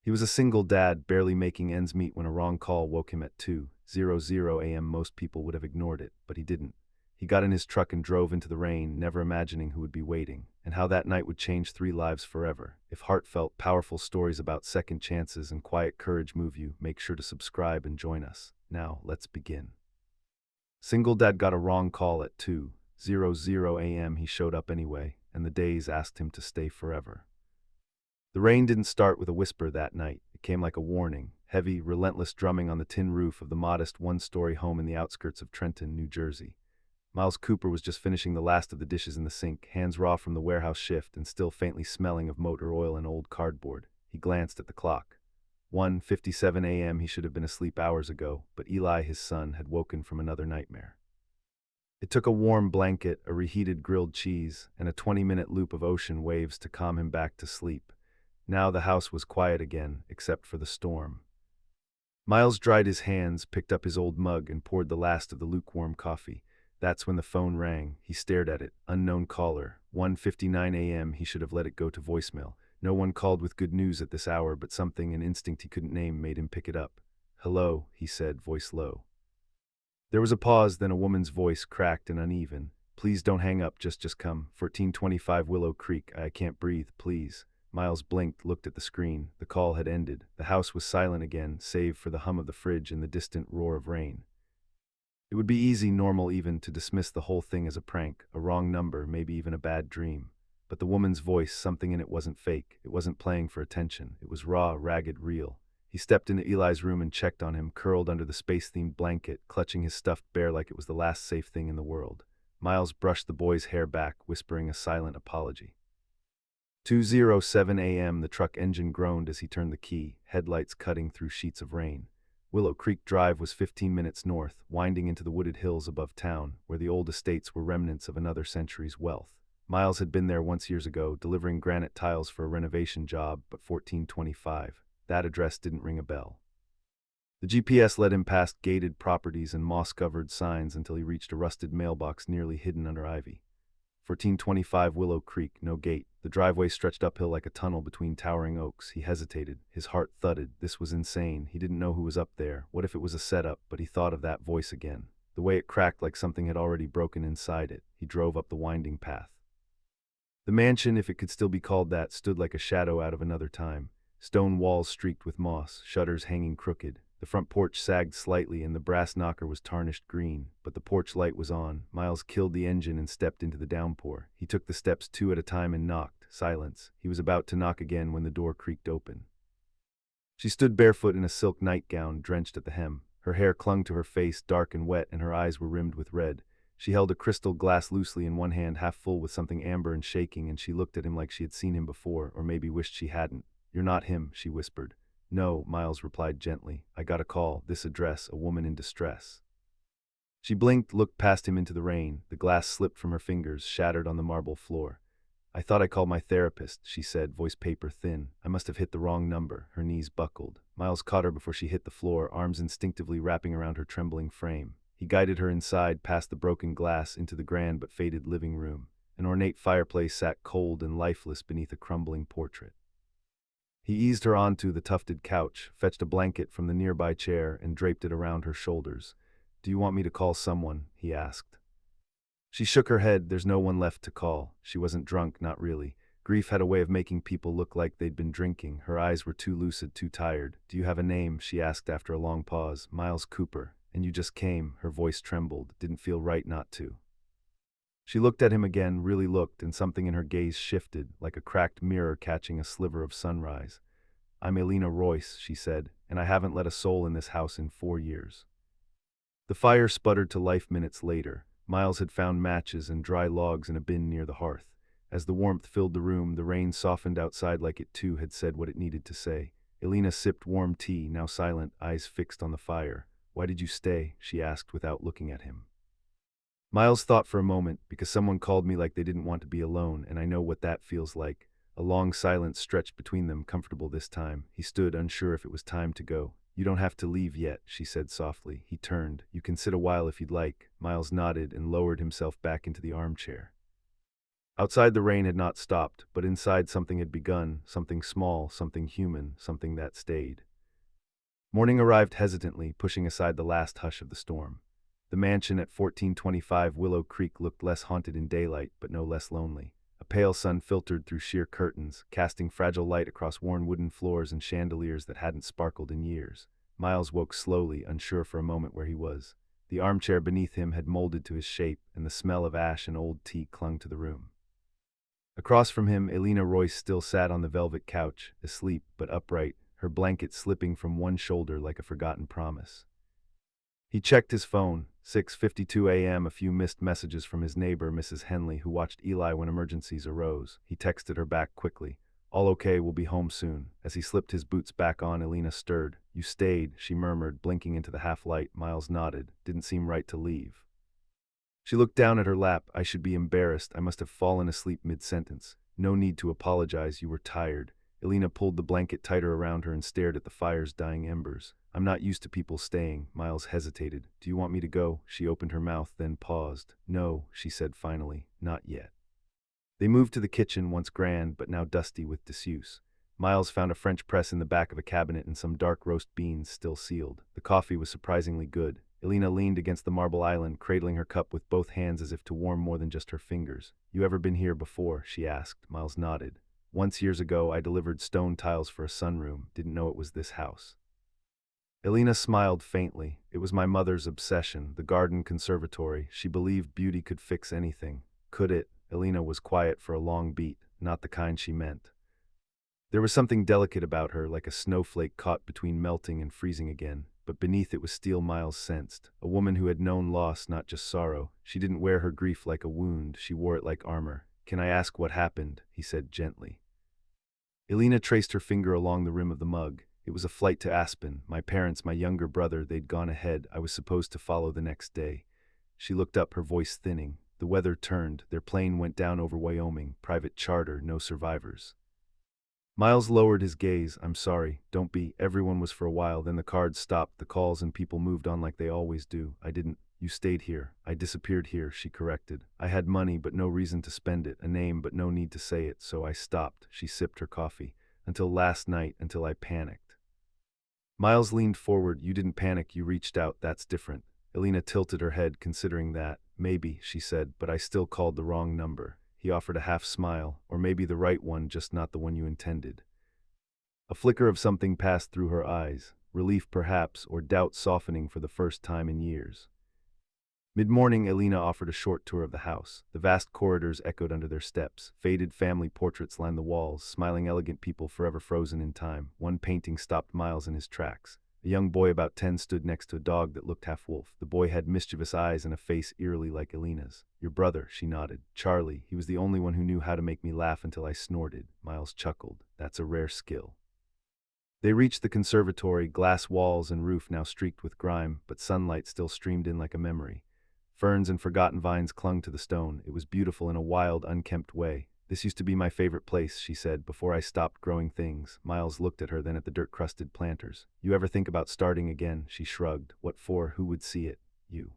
He was a single dad, barely making ends meet when a wrong call woke him at 2:00 a.m. Most people would have ignored it, but he didn't. He got in his truck and drove into the rain, never imagining who would be waiting, and how that night would change 3 lives forever. If heartfelt, powerful stories about second chances and quiet courage move you, make sure to subscribe and join us. Now, let's begin. Single dad got a wrong call at 2:00 a.m. He showed up anyway, and the days asked him to stay forever. The rain didn't start with a whisper that night. It came like a warning, heavy, relentless drumming on the tin roof of the modest one-story home in the outskirts of Trenton, New Jersey. Miles Cooper was just finishing the last of the dishes in the sink, hands raw from the warehouse shift and still faintly smelling of motor oil and old cardboard. He glanced at the clock. 1:57 a.m. He should have been asleep hours ago, but Eli, his son, had woken from another nightmare. It took a warm blanket, a reheated grilled cheese, and a 20-minute loop of ocean waves to calm him back to sleep. Now the house was quiet again, except for the storm. Miles dried his hands, picked up his old mug, and poured the last of the lukewarm coffee. That's when the phone rang. He stared at it. Unknown caller. 1:59 a.m. He should have let it go to voicemail. No one called with good news at this hour, but something, an instinct he couldn't name, made him pick it up. "Hello," he said, voice low. There was a pause, then a woman's voice, cracked and uneven. "Please don't hang up, just come. 1425 Willow Creek. I can't breathe, please." Miles blinked, looked at the screen. The call had ended. The house was silent again, save for the hum of the fridge and the distant roar of rain. It would be easy, normal even, to dismiss the whole thing as a prank, a wrong number, maybe even a bad dream. But the woman's voice, something in it wasn't fake. It wasn't playing for attention. It was raw, ragged, real. He stepped into Eli's room and checked on him, curled under the space-themed blanket, clutching his stuffed bear like it was the last safe thing in the world. Miles brushed the boy's hair back, whispering a silent apology. 2:07 a.m. The truck engine groaned as he turned the key, headlights cutting through sheets of rain. Willow Creek Drive was 15 minutes north, winding into the wooded hills above town, where the old estates were remnants of another century's wealth. Miles had been there once years ago, delivering granite tiles for a renovation job, but 1425. That address didn't ring a bell. The GPS led him past gated properties and moss-covered signs until he reached a rusted mailbox nearly hidden under ivy. 1425 Willow Creek, no gate. The driveway stretched uphill like a tunnel between towering oaks. He hesitated. His heart thudded. This was insane. He didn't know who was up there. What if it was a setup? But he thought of that voice again. The way it cracked like something had already broken inside it. He drove up the winding path. The mansion, if it could still be called that, stood like a shadow out of another time. Stone walls streaked with moss, shutters hanging crooked. The front porch sagged slightly and the brass knocker was tarnished green, but the porch light was on. Miles killed the engine and stepped into the downpour. He took the steps 2 at a time and knocked. Silence. He was about to knock again when the door creaked open. She stood barefoot in a silk nightgown, drenched at the hem. Her hair clung to her face, dark and wet, and her eyes were rimmed with red. She held a crystal glass loosely in one hand, half full with something amber and shaking, and she looked at him like she had seen him before, or maybe wished she hadn't. "You're not him," she whispered. "No," Miles replied gently. "I got a call. This address, a woman in distress." She blinked, looked past him into the rain. The glass slipped from her fingers, shattered on the marble floor. "I thought I called my therapist," she said, voice paper thin. "I must have hit the wrong number." Her knees buckled. Miles caught her before she hit the floor, arms instinctively wrapping around her trembling frame. He guided her inside, past the broken glass, into the grand but faded living room. An ornate fireplace sat cold and lifeless beneath a crumbling portrait. He eased her onto the tufted couch, fetched a blanket from the nearby chair, and draped it around her shoulders. "Do you want me to call someone?" he asked. She shook her head. There's no one left to call. She wasn't drunk, not really. Grief had a way of making people look like they'd been drinking. Her eyes were too lucid, too tired. "Do you have a name?" she asked after a long pause. "Miles Cooper. And you just came." Her voice trembled. Didn't feel right not to. She looked at him again, really looked, and something in her gaze shifted, like a cracked mirror catching a sliver of sunrise. "I'm Elena Royce," she said, "and I haven't let a soul in this house in 4 years." The fire sputtered to life minutes later. Miles had found matches and dry logs in a bin near the hearth. As the warmth filled the room, the rain softened outside like it too had said what it needed to say. Elena sipped warm tea, now silent, eyes fixed on the fire. "Why did you stay?" she asked without looking at him. Miles thought for a moment. "Because someone called me like they didn't want to be alone, and I know what that feels like." A long silence stretched between them, comfortable this time. He stood, unsure if it was time to go. "You don't have to leave yet," she said softly. He turned. "You can sit a while if you'd like." Miles nodded and lowered himself back into the armchair. Outside the rain had not stopped, but inside something had begun, something small, something human, something that stayed. Morning arrived hesitantly, pushing aside the last hush of the storm. The mansion at 1425 Willow Creek looked less haunted in daylight, but no less lonely. A pale sun filtered through sheer curtains, casting fragile light across worn wooden floors and chandeliers that hadn't sparkled in years. Miles woke slowly, unsure for a moment where he was. The armchair beneath him had molded to his shape, and the smell of ash and old tea clung to the room. Across from him, Elena Royce still sat on the velvet couch, asleep but upright, her blanket slipping from one shoulder like a forgotten promise. He checked his phone. 6:52 a.m. A few missed messages from his neighbor, Mrs. Henley, who watched Eli when emergencies arose. He texted her back quickly. "All okay, we'll be home soon." As he slipped his boots back on, Elena stirred. "You stayed," she murmured, blinking into the half-light. Miles nodded. Didn't seem right to leave. She looked down at her lap. "I should be embarrassed. I must have fallen asleep mid-sentence." "No need to apologize. You were tired." Elena pulled the blanket tighter around her and stared at the fire's dying embers. "I'm not used to people staying." Miles hesitated. "Do you want me to go?" She opened her mouth, then paused. "No," she said finally. "Not yet." They moved to the kitchen, once grand, but now dusty with disuse. Miles found a French press in the back of a cabinet and some dark roast beans still sealed. The coffee was surprisingly good. Elena leaned against the marble island, cradling her cup with both hands as if to warm more than just her fingers. "You ever been here before?" she asked. Miles nodded. "Once years ago, I delivered stone tiles for a sunroom. Didn't know it was this house." Elena smiled faintly. "It was my mother's obsession, the garden conservatory. She believed beauty could fix anything." "Could it?" Elena was quiet for a long beat, not the kind she meant. There was something delicate about her, like a snowflake caught between melting and freezing again, but beneath it was steel. Miles sensed. A woman who had known loss, not just sorrow. She didn't wear her grief like a wound, she wore it like armor. "Can I ask what happened?" he said gently. Elena traced her finger along the rim of the mug. "It was a flight to Aspen. My parents, my younger brother, they'd gone ahead. I was supposed to follow the next day." She looked up, her voice thinning. The weather turned. Their plane went down over Wyoming. Private charter, no survivors. Miles lowered his gaze. "I'm sorry. Don't be." Everyone was for a while, then the cards stopped, the calls, and people moved on like they always do. "I didn't. You stayed here." "I disappeared here," she corrected. "I had money, but no reason to spend it, a name, but no need to say it, so I stopped." She sipped her coffee. "Until last night, until I panicked." Miles leaned forward. "You didn't panic, you reached out. That's different." Elena tilted her head, considering that. "Maybe," she said, "but I still called the wrong number." He offered a half smile. "Or maybe the right one, just not the one you intended." A flicker of something passed through her eyes, relief perhaps, or doubt softening for the first time in years. Mid-morning, Elena offered a short tour of the house. The vast corridors echoed under their steps. Faded family portraits lined the walls, smiling elegant people forever frozen in time. One painting stopped Miles in his tracks. A young boy about 10 stood next to a dog that looked half wolf. The boy had mischievous eyes and a face eerily like Elena's. "Your brother," she nodded. "Charlie. He was the only one who knew how to make me laugh until I snorted." Miles chuckled. "That's a rare skill." They reached the conservatory, glass walls and roof now streaked with grime, but sunlight still streamed in like a memory. Ferns and forgotten vines clung to the stone. It was beautiful in a wild, unkempt way. "This used to be my favorite place," she said, "before I stopped growing things." Miles looked at her, then at the dirt-crusted planters. "You ever think about starting again?" She shrugged. "What for? Who would see it?" "You."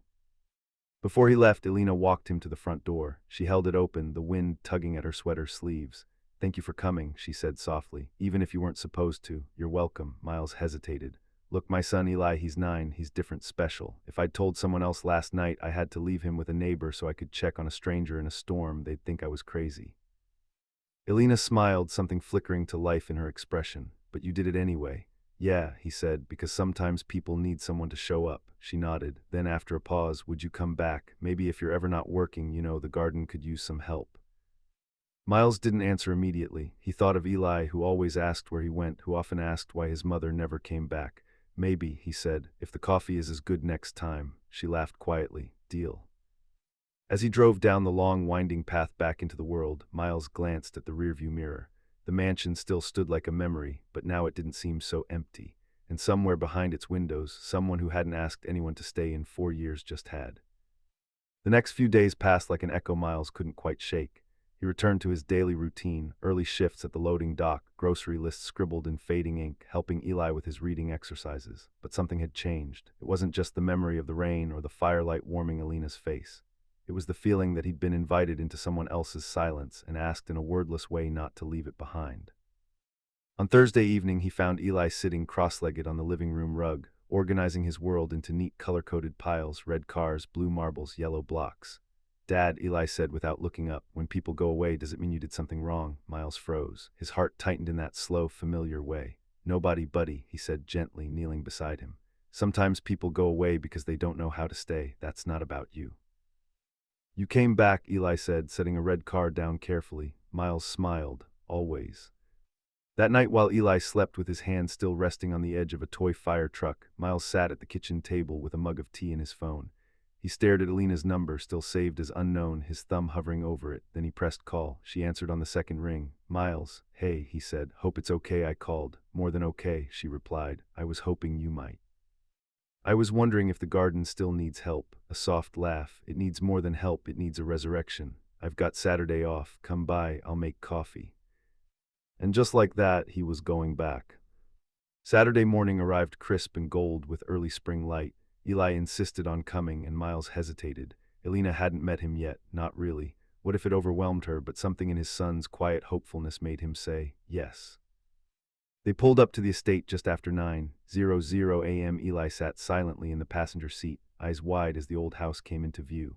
Before he left, Elena walked him to the front door. She held it open, the wind tugging at her sweater sleeves. "Thank you for coming," she said softly. "Even if you weren't supposed to, you're welcome." Miles hesitated. "Look, my son Eli, he's 9, he's different, special. If I'd told someone else last night I had to leave him with a neighbor so I could check on a stranger in a storm, they'd think I was crazy." Elena smiled, something flickering to life in her expression. "But you did it anyway." "Yeah," he said, "because sometimes people need someone to show up." She nodded. Then after a pause, "Would you come back? Maybe if you're ever not working, the garden could use some help." Miles didn't answer immediately. He thought of Eli, who always asked where he went, who often asked why his mother never came back. "Maybe," he said, "if the coffee is as good next time." She laughed quietly. "Deal." As he drove down the long, winding path back into the world, Miles glanced at the rearview mirror. The mansion still stood like a memory, but now it didn't seem so empty. And somewhere behind its windows, someone who hadn't asked anyone to stay in 4 years just had. The next few days passed like an echo Miles couldn't quite shake. He returned to his daily routine, early shifts at the loading dock, grocery lists scribbled in fading ink, helping Eli with his reading exercises. But something had changed. It wasn't just the memory of the rain or the firelight warming Elena's face. It was the feeling that he'd been invited into someone else's silence and asked in a wordless way not to leave it behind. On Thursday evening, he found Eli sitting cross-legged on the living room rug, organizing his world into neat color-coded piles: red cars, blue marbles, yellow blocks. "Dad," Eli said without looking up, "when people go away, does it mean you did something wrong?" Miles froze. His heart tightened in that slow, familiar way. "Nobody, buddy," he said gently, kneeling beside him. "Sometimes people go away because they don't know how to stay. That's not about you." "You came back," Eli said, setting a red card down carefully. Miles smiled. "Always." That night, while Eli slept with his hand still resting on the edge of a toy fire truck, Miles sat at the kitchen table with a mug of tea and his phone. He stared at Alina's number, still saved as unknown, his thumb hovering over it. Then he pressed call. She answered on the second ring. "Miles, hey," he said. "Hope it's okay I called." "More than okay," she replied. "I was hoping you might. I was wondering if the garden still needs help." A soft laugh. "It needs more than help, it needs a resurrection. I've got Saturday off. Come by, I'll make coffee." And just like that, he was going back. Saturday morning arrived crisp and gold with early spring light. Eli insisted on coming, and Miles hesitated. Alina hadn't met him yet, not really. What if it overwhelmed her? But something in his son's quiet hopefulness made him say yes. They pulled up to the estate just after 9:00 a.m. Eli sat silently in the passenger seat, eyes wide as the old house came into view.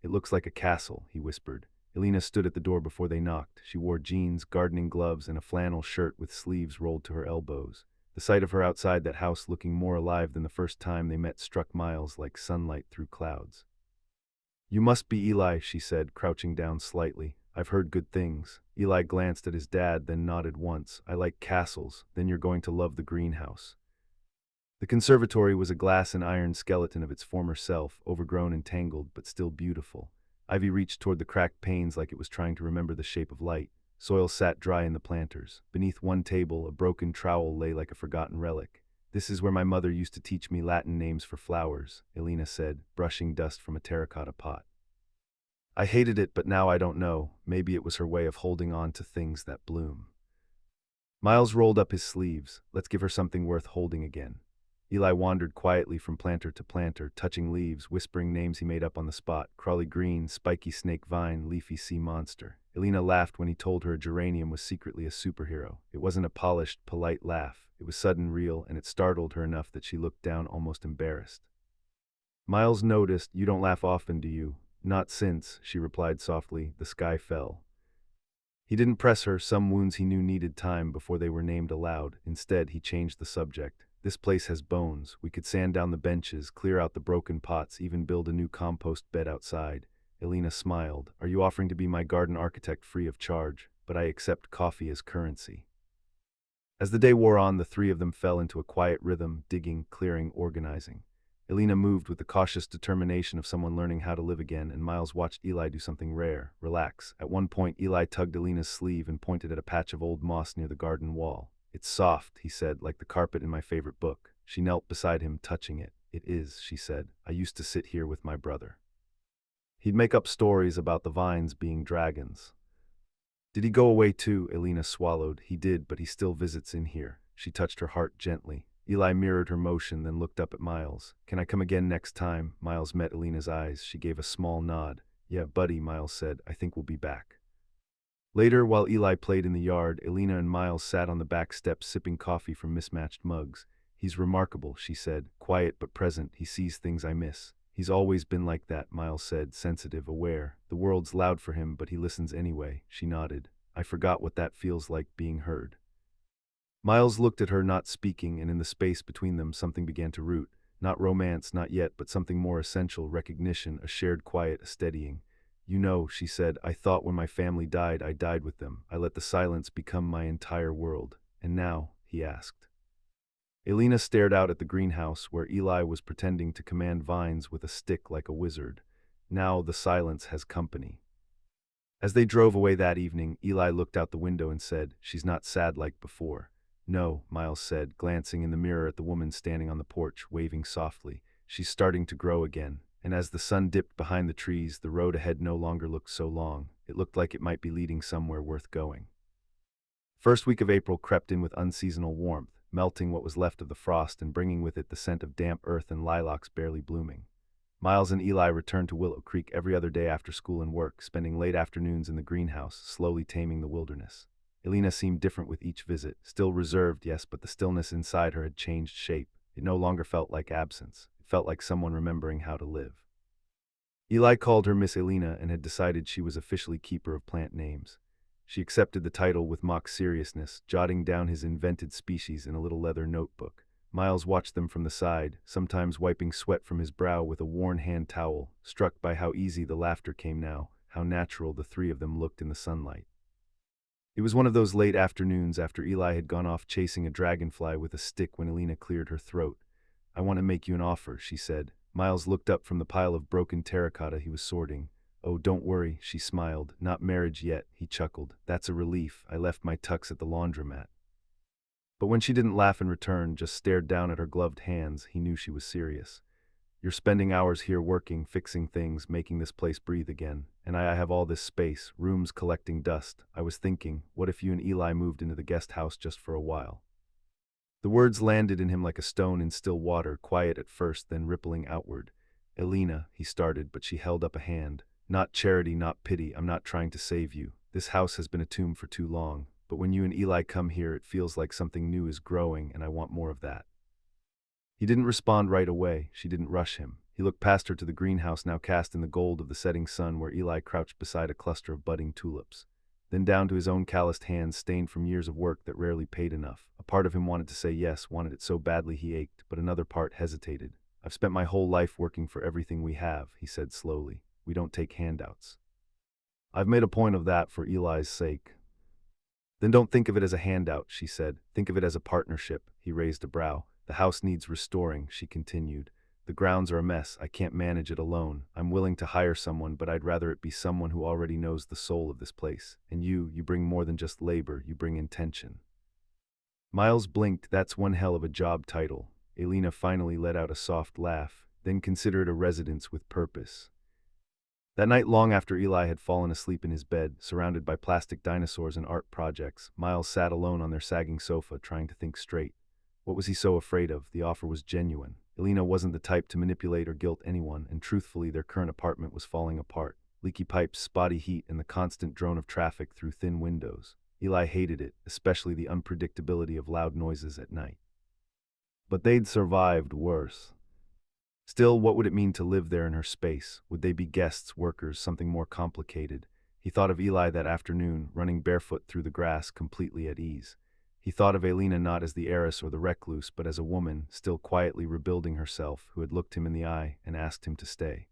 "It looks like a castle," he whispered. Alina stood at the door before they knocked. She wore jeans, gardening gloves, and a flannel shirt with sleeves rolled to her elbows. The sight of her outside that house, looking more alive than the first time they met, struck Miles like sunlight through clouds. "You must be Eli," she said, crouching down slightly. "I've heard good things." Eli glanced at his dad, then nodded once. "I like castles. Then you're going to love the greenhouse." The conservatory was a glass and iron skeleton of its former self, overgrown and tangled, but still beautiful. Ivy reached toward the cracked panes like it was trying to remember the shape of light. Soil sat dry in the planters. Beneath one table, a broken trowel lay like a forgotten relic. "This is where my mother used to teach me Latin names for flowers," Alina said, brushing dust from a terracotta pot. "I hated it, but now I don't know. Maybe it was her way of holding on to things that bloom." Miles rolled up his sleeves. "Let's give her something worth holding again." Eli wandered quietly from planter to planter, touching leaves, whispering names he made up on the spot: Crawley green, spiky snake vine, leafy sea monster. Alina laughed when he told her a geranium was secretly a superhero. It wasn't a polished, polite laugh. It was sudden, real, and it startled her enough that she looked down almost embarrassed. Miles noticed. "You don't laugh often, do you?" "Not since," she replied softly. The sky fell. He didn't press her. Some wounds he knew needed time before they were named aloud. Instead, he changed the subject. "This place has bones. We could sand down the benches, clear out the broken pots, even build a new compost bed outside." Alina smiled. "Are you offering to be my garden architect free of charge? But I accept coffee as currency." As the day wore on, the three of them fell into a quiet rhythm, digging, clearing, organizing. Alina moved with the cautious determination of someone learning how to live again, and Miles watched Eli do something rare: relax. At one point, Eli tugged Alina's sleeve and pointed at a patch of old moss near the garden wall. "It's soft," he said, "like the carpet in my favorite book." She knelt beside him, touching it. "It is," she said. "I used to sit here with my brother. He'd make up stories about the vines being dragons." "Did he go away too?" Alina swallowed. "He did, but he still visits in here." She touched her heart gently. Eli mirrored her motion, then looked up at Miles. "Can I come again next time?" Miles met Alina's eyes. She gave a small nod. "Yeah, buddy," Miles said. "I think we'll be back." Later, while Eli played in the yard, Alina and Miles sat on the back steps sipping coffee from mismatched mugs. "He's remarkable," she said. "Quiet but present. He sees things I miss." "He's always been like that," Miles said, sensitive, aware. "The world's loud for him, but he listens anyway." She nodded. "I forgot what that feels like, being heard." Miles looked at her, not speaking, and in the space between them something began to root. Not romance, not yet, but something more essential: recognition, a shared quiet, a steadying. "You know," she said, "I thought when my family died, I died with them. I let the silence become my entire world. And now?" he asked. Alina stared out at the greenhouse, where Eli was pretending to command vines with a stick like a wizard. "Now the silence has company." As they drove away that evening, Eli looked out the window and said, "She's not sad like before." "No," Miles said, glancing in the mirror at the woman standing on the porch, waving softly. "She's starting to grow again." And as the sun dipped behind the trees, the road ahead no longer looked so long. It looked like it might be leading somewhere worth going. First week of April crept in with unseasonal warmth, melting what was left of the frost and bringing with it the scent of damp earth and lilacs barely blooming. Miles and Eli returned to Willow Creek every other day after school and work, spending late afternoons in the greenhouse, slowly taming the wilderness. Elena seemed different with each visit, still reserved, yes, but the stillness inside her had changed shape. It no longer felt like absence. It felt like someone remembering how to live. Eli called her Miss Elena and had decided she was officially keeper of plant names. She accepted the title with mock seriousness, jotting down his invented species in a little leather notebook. Miles watched them from the side, sometimes wiping sweat from his brow with a worn hand towel, struck by how easy the laughter came now, how natural the three of them looked in the sunlight. It was one of those late afternoons after Eli had gone off chasing a dragonfly with a stick when Elena cleared her throat. "I want to make you an offer," she said. Miles looked up from the pile of broken terracotta he was sorting. "Oh, don't worry," she smiled. "Not marriage yet," he chuckled. "That's a relief. I left my tux at the laundromat." But when she didn't laugh in return, just stared down at her gloved hands, he knew she was serious. "You're spending hours here working, fixing things, making this place breathe again. And I have all this space, rooms collecting dust. I was thinking, what if you and Eli moved into the guest house just for a while?" The words landed in him like a stone in still water, quiet at first, then rippling outward. "Elena," he started, but she held up a hand. "Not charity, not pity. I'm not trying to save you. This house has been a tomb for too long. But when you and Eli come here, it feels like something new is growing, and I want more of that." He didn't respond right away. She didn't rush him. He looked past her to the greenhouse now cast in the gold of the setting sun, where Eli crouched beside a cluster of budding tulips. Then down to his own calloused hands stained from years of work that rarely paid enough. A part of him wanted to say yes, wanted it so badly he ached, but another part hesitated. "I've spent my whole life working for everything we have," he said slowly. "We don't take handouts. I've made a point of that for Eli's sake." "Then don't think of it as a handout," she said. "Think of it as a partnership." He raised a brow. "The house needs restoring," she continued. "The grounds are a mess. I can't manage it alone. I'm willing to hire someone, but I'd rather it be someone who already knows the soul of this place. And you bring more than just labor, you bring intention." Miles blinked. "That's one hell of a job title." Elena finally let out a soft laugh, then considered a residence with purpose. That night, long after Eli had fallen asleep in his bed, surrounded by plastic dinosaurs and art projects, Miles sat alone on their sagging sofa, trying to think straight. What was he so afraid of? The offer was genuine. Elena wasn't the type to manipulate or guilt anyone, and truthfully, their current apartment was falling apart. Leaky pipes, spotty heat, and the constant drone of traffic through thin windows. Eli hated it, especially the unpredictability of loud noises at night. But they'd survived worse. Still, what would it mean to live there in her space? Would they be guests, workers, something more complicated? He thought of Eli that afternoon, running barefoot through the grass, completely at ease. He thought of Elena not as the heiress or the recluse, but as a woman, still quietly rebuilding herself, who had looked him in the eye and asked him to stay.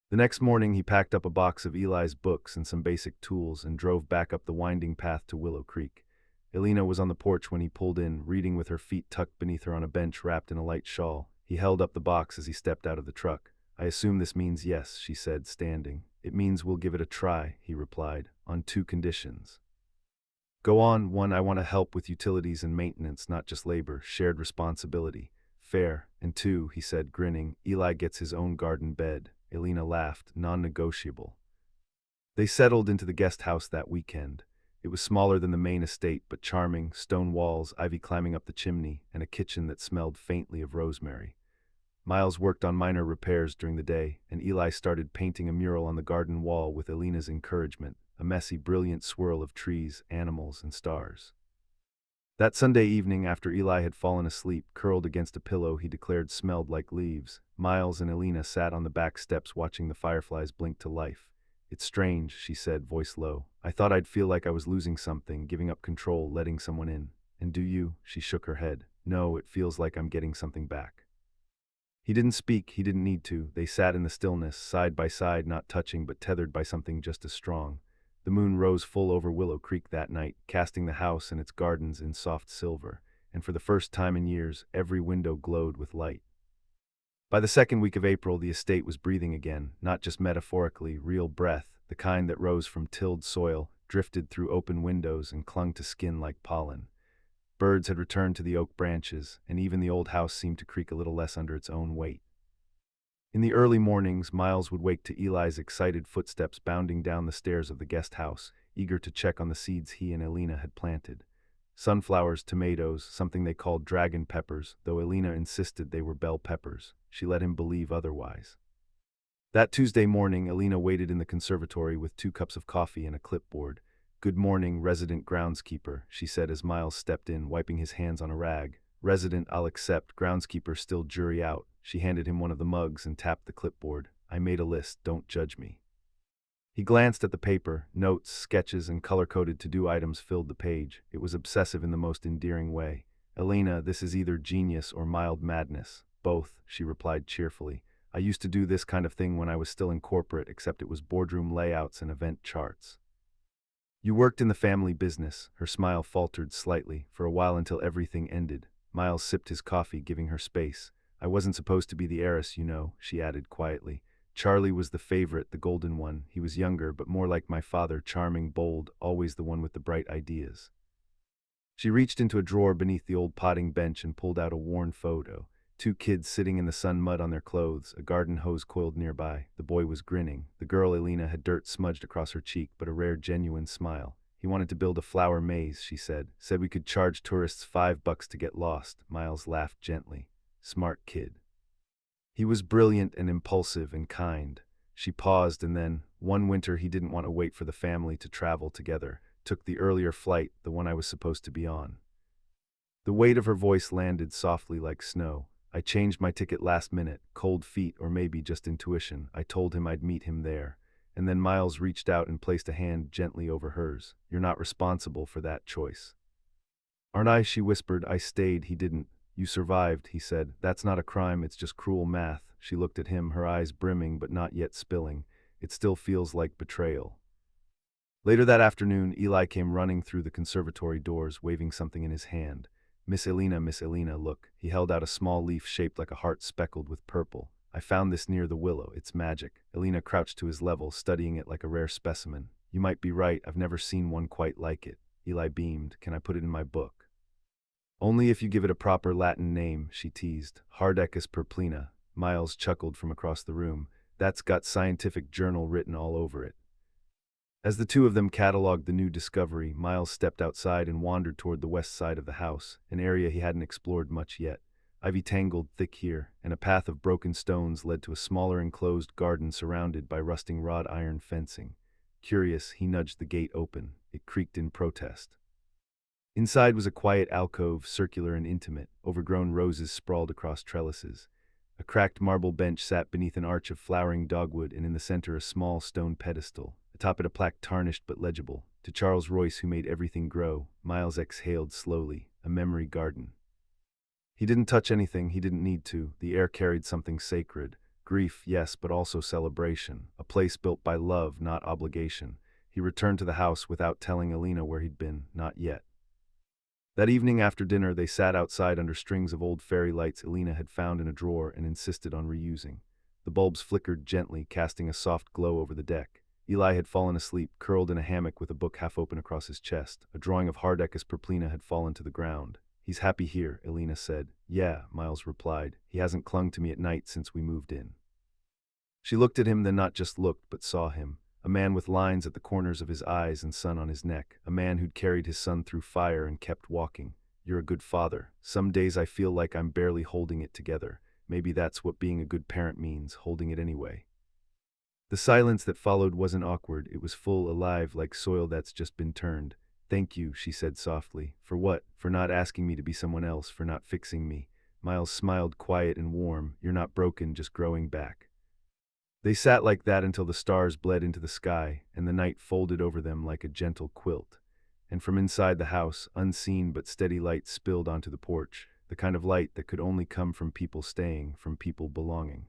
The next morning, he packed up a box of Eli's books and some basic tools and drove back up the winding path to Willow Creek. Elena was on the porch when he pulled in, reading with her feet tucked beneath her on a bench wrapped in a light shawl. He held up the box as he stepped out of the truck. "I assume this means yes," she said, standing. "It means we'll give it a try," he replied, "on two conditions." "Go on. One, I want to help with utilities and maintenance, not just labor, shared responsibility." "Fair." "And two," he said, grinning, "Eli gets his own garden bed." Elena laughed. "Non-negotiable." They settled into the guest house that weekend. It was smaller than the main estate, but charming, stone walls, ivy climbing up the chimney, and a kitchen that smelled faintly of rosemary. Miles worked on minor repairs during the day, and Eli started painting a mural on the garden wall with Elena's encouragement, a messy, brilliant swirl of trees, animals, and stars. That Sunday evening, after Eli had fallen asleep, curled against a pillow he declared smelled like leaves, Miles and Elena sat on the back steps watching the fireflies blink to life. "It's strange," she said, voice low. "I thought I'd feel like I was losing something, giving up control, letting someone in." "And do you?" She shook her head. "No, it feels like I'm getting something back." He didn't speak, he didn't need to. They sat in the stillness, side by side, not touching but tethered by something just as strong. The moon rose full over Willow Creek that night, casting the house and its gardens in soft silver, and for the first time in years, every window glowed with light. By the second week of April, the estate was breathing again, not just metaphorically, real breath, the kind that rose from tilled soil, drifted through open windows, and clung to skin like pollen. Birds had returned to the oak branches, and even the old house seemed to creak a little less under its own weight. In the early mornings, Miles would wake to Eli's excited footsteps bounding down the stairs of the guest house, eager to check on the seeds he and Elena had planted. Sunflowers, tomatoes, something they called dragon peppers, though Elena insisted they were bell peppers. She let him believe otherwise. That Tuesday morning, Elena waited in the conservatory with 2 cups of coffee and a clipboard. "Good morning, resident groundskeeper," she said as Miles stepped in, wiping his hands on a rag. "Resident, I'll accept. Groundskeeper, still jury out." She handed him one of the mugs and tapped the clipboard. "I made a list, don't judge me." He glanced at the paper. Notes, sketches, and color-coded to-do items filled the page. It was obsessive in the most endearing way. "Elena, this is either genius or mild madness." "Both," she replied cheerfully. "I used to do this kind of thing when I was still in corporate, except it was boardroom layouts and event charts." "You worked in the family business." Her smile faltered slightly, for a while until everything ended. Miles sipped his coffee, giving her space. "I wasn't supposed to be the heiress, you know," she added quietly. "Charlie was the favorite, the golden one. He was younger, but more like my father, charming, bold, always the one with the bright ideas." She reached into a drawer beneath the old potting bench and pulled out a worn photo. 2 kids sitting in the sun, mud on their clothes, a garden hose coiled nearby. The boy was grinning. The girl, Elena, had dirt smudged across her cheek, but a rare, genuine smile. "He wanted to build a flower maze," she said. "Said we could charge tourists $5 to get lost." Miles laughed gently. "Smart kid." "He was brilliant and impulsive and kind." She paused, and then, "One winter he didn't want to wait for the family to travel together. Took the earlier flight, the one I was supposed to be on." The weight of her voice landed softly like snow. "I changed my ticket last minute, cold feet or maybe just intuition. I told him I'd meet him there." And then Miles reached out and placed a hand gently over hers. "You're not responsible for that choice." "Aren't I?" she whispered. "I stayed, he didn't." "You survived," he said. "That's not a crime, it's just cruel math." She looked at him, her eyes brimming but not yet spilling. "It still feels like betrayal." Later that afternoon, Eli came running through the conservatory doors, waving something in his hand. Miss Elena, look." He held out a small leaf shaped like a heart speckled with purple. "I found this near the willow. It's magic." Elena crouched to his level, studying it like a rare specimen. "You might be right, I've never seen one quite like it." Eli beamed. "Can I put it in my book?" "Only if you give it a proper Latin name," she teased. "Hardecus purplina." Miles chuckled from across the room. "That's got scientific journal written all over it." As the two of them catalogued the new discovery, Miles stepped outside and wandered toward the west side of the house, an area he hadn't explored much yet. Ivy tangled thick here, and a path of broken stones led to a smaller enclosed garden surrounded by rusting wrought iron fencing. Curious, he nudged the gate open. It creaked in protest. Inside was a quiet alcove, circular and intimate. Overgrown roses sprawled across trellises. A cracked marble bench sat beneath an arch of flowering dogwood, and in the center a small stone pedestal. Atop it a plaque tarnished but legible. "To Charles Royce, who made everything grow." Miles exhaled slowly. A memory garden. He didn't touch anything, he didn't need to. The air carried something sacred. Grief, yes, but also celebration. A place built by love, not obligation. He returned to the house without telling Elena where he'd been, not yet. That evening after dinner, they sat outside under strings of old fairy lights Elena had found in a drawer and insisted on reusing. The bulbs flickered gently, casting a soft glow over the deck. Eli had fallen asleep, curled in a hammock with a book half open across his chest. A drawing of Hardecus purplina had fallen to the ground. "He's happy here," Elena said. "Yeah," Miles replied. "He hasn't clung to me at night since we moved in." She looked at him, then not just looked, but saw him. A man with lines at the corners of his eyes and sun on his neck. A man who'd carried his son through fire and kept walking. "You're a good father. Some days I feel like I'm barely holding it together. Maybe that's what being a good parent means, holding it anyway." The silence that followed wasn't awkward. It was full, alive, like soil that's just been turned. "Thank you," she said softly. "For what?" "For not asking me to be someone else, for not fixing me." Miles smiled, quiet and warm. "You're not broken, just growing back." They sat like that until the stars bled into the sky, and the night folded over them like a gentle quilt. And from inside the house, unseen but steady light spilled onto the porch, the kind of light that could only come from people staying, from people belonging.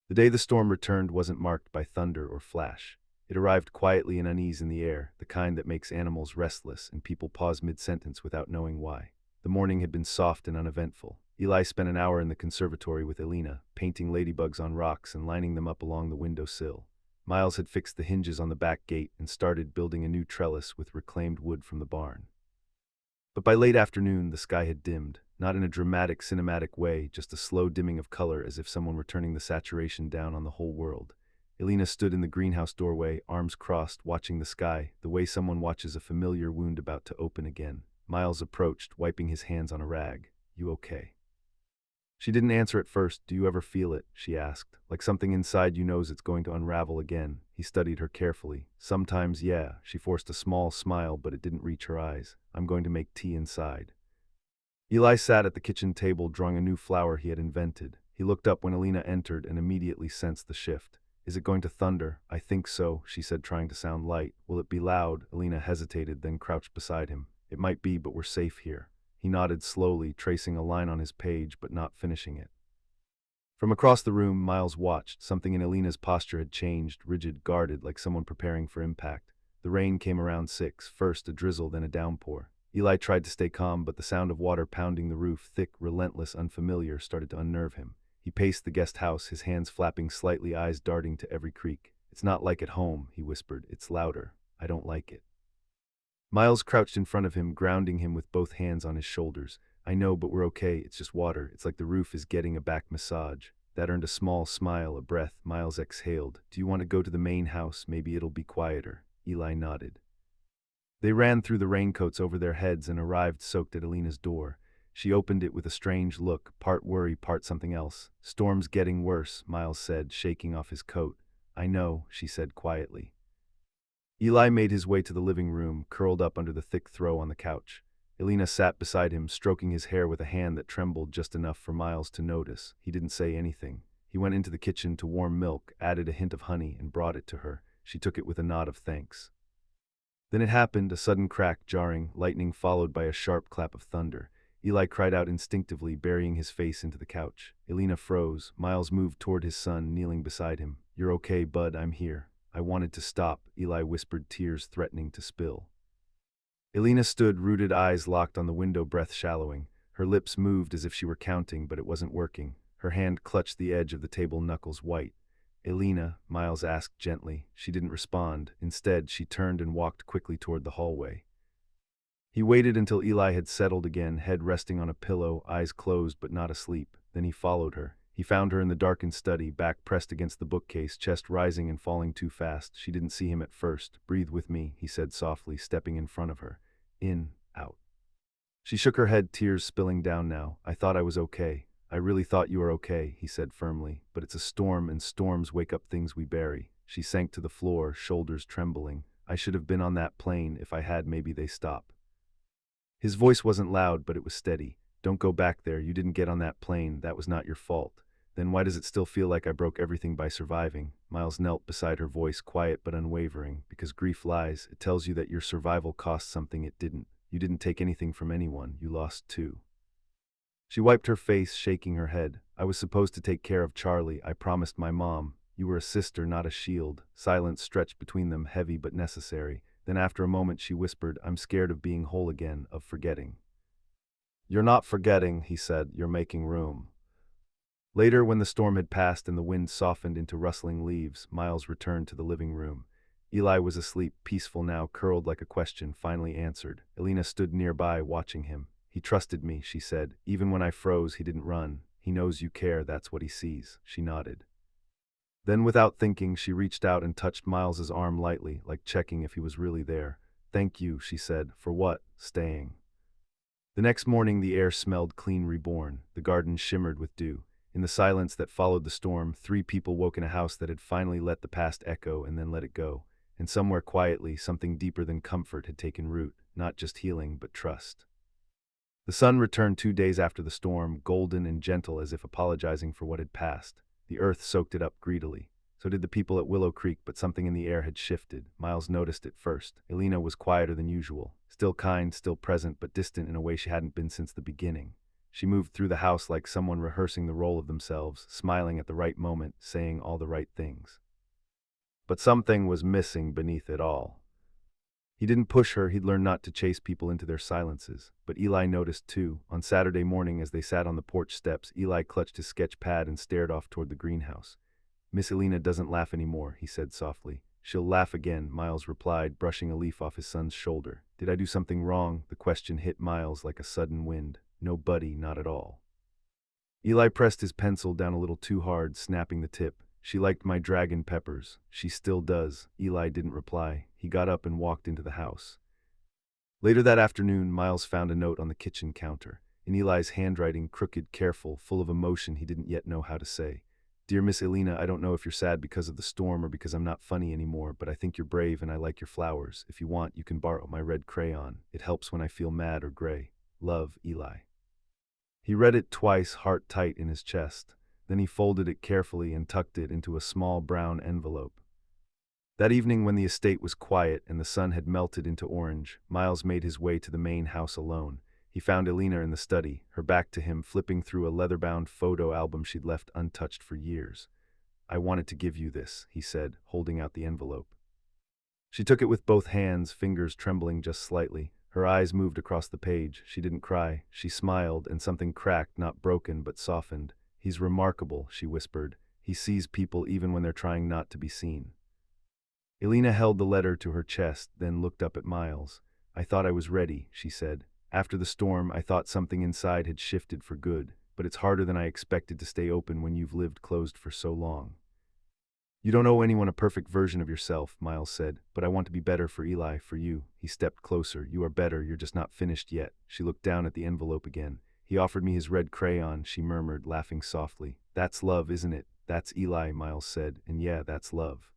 The day the storm returned wasn't marked by thunder or flash. It arrived quietly and unease in the air, the kind that makes animals restless and people pause mid-sentence without knowing why. The morning had been soft and uneventful. Eli spent an hour in the conservatory with Elena, painting ladybugs on rocks and lining them up along the windowsill. Miles had fixed the hinges on the back gate and started building a new trellis with reclaimed wood from the barn. But by late afternoon, the sky had dimmed, not in a dramatic, cinematic way, just a slow dimming of color as if someone were turning the saturation down on the whole world. Elena stood in the greenhouse doorway, arms crossed, watching the sky, the way someone watches a familiar wound about to open again. Miles approached, wiping his hands on a rag. "You okay?" She didn't answer at first. Do you ever feel it? She asked. Like something inside you knows it's going to unravel again. He studied her carefully. Sometimes, yeah. She forced a small smile, but it didn't reach her eyes. I'm going to make tea inside. Eli sat at the kitchen table drawing a new flower he had invented. He looked up when Alina entered and immediately sensed the shift. Is it going to thunder? I think so, she said, trying to sound light. Will it be loud? Alina hesitated, then crouched beside him. It might be, but we're safe here. He nodded slowly, tracing a line on his page but not finishing it. From across the room, Miles watched. Something in Alina's posture had changed, rigid, guarded, like someone preparing for impact. The rain came around 6, first a drizzle, then a downpour. Eli tried to stay calm, but the sound of water pounding the roof, thick, relentless, unfamiliar, started to unnerve him. He paced the guest house, his hands flapping slightly, eyes darting to every creak. It's not like at home, he whispered. It's louder. I don't like it. Miles crouched in front of him, grounding him with both hands on his shoulders. I know, but we're okay. It's just water. It's like the roof is getting a back massage. That earned a small smile, a breath. Miles exhaled. Do you want to go to the main house? Maybe it'll be quieter. Eli nodded. They ran through the raincoats over their heads and arrived soaked at Alina's door. She opened it with a strange look, part worry, part something else. Storm's getting worse, Miles said, shaking off his coat. I know, she said quietly. Eli made his way to the living room, curled up under the thick throw on the couch. Alina sat beside him, stroking his hair with a hand that trembled just enough for Miles to notice. He didn't say anything. He went into the kitchen to warm milk, added a hint of honey, and brought it to her. She took it with a nod of thanks. Then it happened, a sudden crack, jarring, lightning followed by a sharp clap of thunder. Eli cried out instinctively, burying his face into the couch. Alina froze. Miles moved toward his son, kneeling beside him. You're okay, bud, I'm here. I wanted to stop, Eli whispered, tears threatening to spill. Alina stood, rooted, eyes locked on the window, breath shallowing. Her lips moved as if she were counting, but it wasn't working. Her hand clutched the edge of the table, knuckles white. Alina, Miles asked gently. She didn't respond. Instead, she turned and walked quickly toward the hallway. He waited until Eli had settled again, head resting on a pillow, eyes closed but not asleep. Then he followed her. He found her in the darkened study, back pressed against the bookcase, chest rising and falling too fast. She didn't see him at first. Breathe with me, he said softly, stepping in front of her. In, out. She shook her head, tears spilling down now. I thought I was okay. I really thought you were okay, he said firmly. But it's a storm, and storms wake up things we bury. She sank to the floor, shoulders trembling. I should have been on that plane. If I had, maybe they stop. His voice wasn't loud, but it was steady. Don't go back there. You didn't get on that plane. That was not your fault. Then why does it still feel like I broke everything by surviving? Miles knelt beside her, voice quiet but unwavering. Because grief lies. It tells you that your survival cost something it didn't. You didn't take anything from anyone. You lost too. She wiped her face, shaking her head. I was supposed to take care of Charlie. I promised my mom. You were a sister, not a shield. Silence stretched between them, heavy but necessary. Then after a moment she whispered, I'm scared of being whole again, of forgetting. You're not forgetting, he said. You're making room. Later, when the storm had passed and the wind softened into rustling leaves, Miles returned to the living room. Eli was asleep, peaceful now, curled like a question, finally answered. Alina stood nearby, watching him. He trusted me, she said. Even when I froze, he didn't run. He knows you care, that's what he sees. She nodded. Then, without thinking, she reached out and touched Miles's arm lightly, like checking if he was really there. Thank you, she said. For what? Staying. The next morning, the air smelled clean, reborn. The garden shimmered with dew. In the silence that followed the storm, 3 people woke in a house that had finally let the past echo and then let it go. And somewhere quietly, something deeper than comfort had taken root, not just healing, but trust. The sun returned 2 days after the storm, golden and gentle as if apologizing for what had passed. The earth soaked it up greedily. So did the people at Willow Creek, but something in the air had shifted. Miles noticed it first. Alina was quieter than usual. Still kind, still present, but distant in a way she hadn't been since the beginning. She moved through the house like someone rehearsing the role of themselves, smiling at the right moment, saying all the right things. But something was missing beneath it all. He didn't push her, he'd learned not to chase people into their silences. But Eli noticed too. On Saturday morning, as they sat on the porch steps, Eli clutched his sketch pad and stared off toward the greenhouse. Miss Alina doesn't laugh anymore, he said softly. She'll laugh again, Miles replied, brushing a leaf off his son's shoulder. Did I do something wrong? The question hit Miles like a sudden wind. No, buddy, not at all. Eli pressed his pencil down a little too hard, snapping the tip. She liked my dragon peppers. She still does. Eli didn't reply. He got up and walked into the house. Later that afternoon, Miles found a note on the kitchen counter. in Eli's handwriting, crooked, careful, full of emotion he didn't yet know how to say. Dear Miss Elena, I don't know if you're sad because of the storm or because I'm not funny anymore, but I think you're brave and I like your flowers. If you want, you can borrow my red crayon. It helps when I feel mad or gray. Love, Eli. He read it twice, heart tight in his chest. Then he folded it carefully and tucked it into a small brown envelope. That evening, when the estate was quiet and the sun had melted into orange, Miles made his way to the main house alone. He found Elena in the study, her back to him, flipping through a leather-bound photo album she'd left untouched for years. I wanted to give you this, he said, holding out the envelope. She took it with both hands, fingers trembling just slightly. Her eyes moved across the page. She didn't cry. She smiled, and something cracked, not broken, but softened. He's remarkable, she whispered. He sees people even when they're trying not to be seen. Elena held the letter to her chest, then looked up at Miles. I thought I was ready, she said. After the storm, I thought something inside had shifted for good, but it's harder than I expected to stay open when you've lived closed for so long. You don't owe anyone a perfect version of yourself, Miles said, but I want to be better for Eli, for you. He stepped closer. You are better, you're just not finished yet. She looked down at the envelope again. He offered me his red crayon, she murmured, laughing softly. That's love, isn't it? That's Eli, Miles said, and yeah, that's love.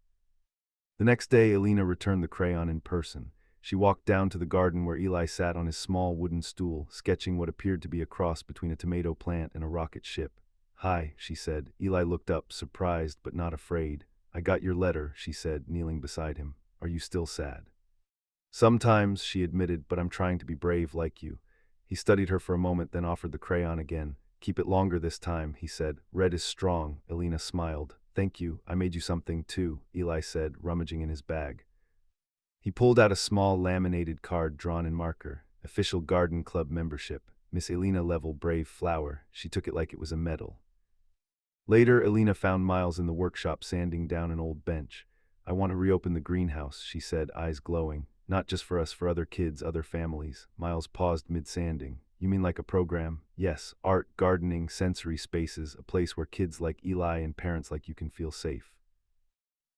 The next day, Elena returned the crayon in person. She walked down to the garden where Eli sat on his small wooden stool, sketching what appeared to be a cross between a tomato plant and a rocket ship. Hi, she said. Eli looked up, surprised but not afraid. I got your letter, she said, kneeling beside him. Are you still sad? Sometimes, she admitted, but I'm trying to be brave like you. He studied her for a moment, then offered the crayon again. Keep it longer this time, he said. Red is strong. Elena smiled. Thank you. I made you something too, Eli said, rummaging in his bag. He pulled out a small laminated card drawn in marker. Official garden club membership. Miss Elena Level Brave Flower. She took it like it was a medal. Later, Elena found Miles in the workshop sanding down an old bench. I want to reopen the greenhouse, she said, eyes glowing. Not just for us, for other kids, other families. Miles paused mid-sanding. You mean like a program? Yes, art, gardening, sensory spaces, a place where kids like Eli and parents like you can feel safe.